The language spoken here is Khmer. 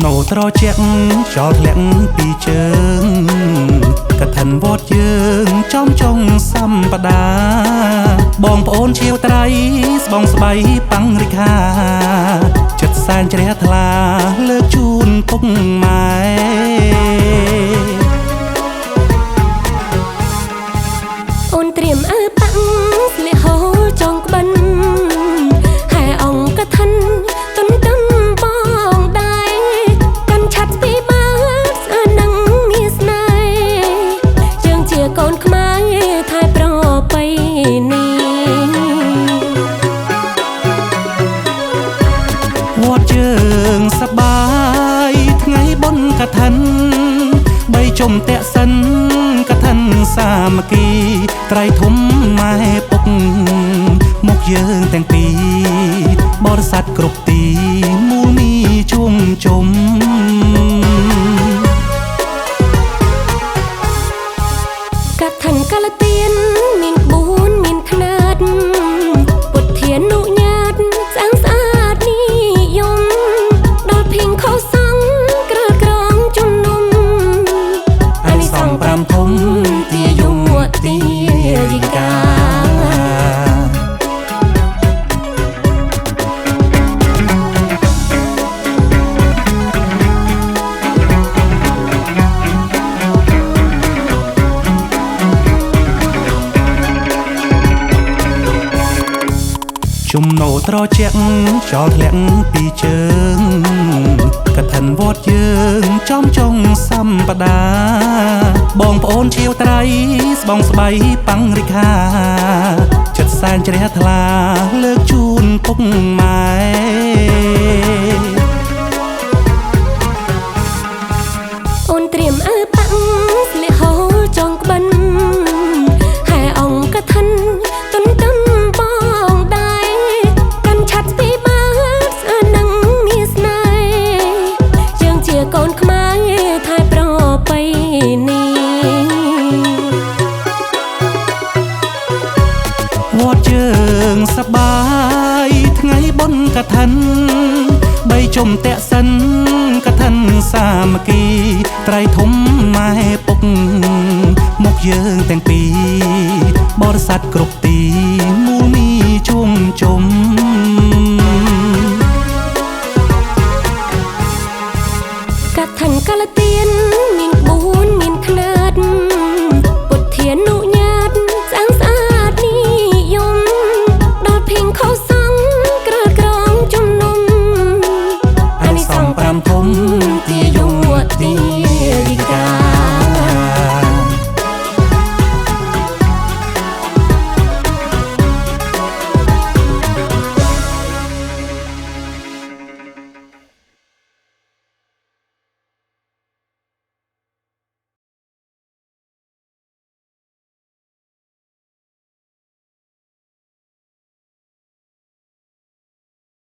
ណូត្រជាក់ចោលធ្លាក់ពីជើងកឋិនវត្តយើងចំចុងសម្បដាបងប្អូនជាវត្រៃស្បងស្បៃប៉ាំងរិខាចិត្តសែនជ្រះថ្លាលើកជូនពុកម៉ែអូនត្រៀមអើប៉ាំងស្លៀកហូលចងក្បិនហែអង្គកឋិនទុនទំបងដៃកាន់ឆាត់ពីបាស្អានឹងមានស្នេហ៍យើងជាកូនខ្មែរថែប្រពៃនេះវត្តយើងសប្បាយថ្ងៃបុណ្យកឋិនបីជុំតាក់សិនកឋិនសាមគ្គីត្រៃធំម៉ែពុកមកយើងទាំងពីរបរិស័ទគ្រប់ទីមូលមីជួងជុំកឋិនកាលទៀនមានក្បួនមានខ្នាតពុទ្ធានុញ្ញាតស្អាងស្អាតនិយមដល់ភិក្ខុសង្ឃក្រើក្រងជំនុំអានិសង្ឃ5ធំទាយមទាយិកាជំណូត្រជាក់ចោលធ្លាក់ពីជើងកឋិនវត្តយើងចំចុងសម្បដាបងប្អូនជាវត្រៃស្បងស្បៃប៉ាំងរិខាចិត្តសែនជ្រះថ្លាលើកជូនពុកម៉ែអូនត្រៀមអើប៉ាំងស្លៀកហូលចងក្បិនហែអង្គកឋិនទុនទំបងដៃកាន់ឆាត់ពីបាស្អានឹងមានស្នេហ៍យើងជាកូនខ្មែរថែប្រពៃនេះវត្តយើងសប្បាយថ្ងៃបុណ្យកឋិនបីជុំតាក់សិនកឋិនសាមគ្គីត្រៃធំម៉ែពុកមកយើងទាំងពីរបរិស័ទគ្រប់ទីមូលមីជួងជុំកឋិនកាលទៀន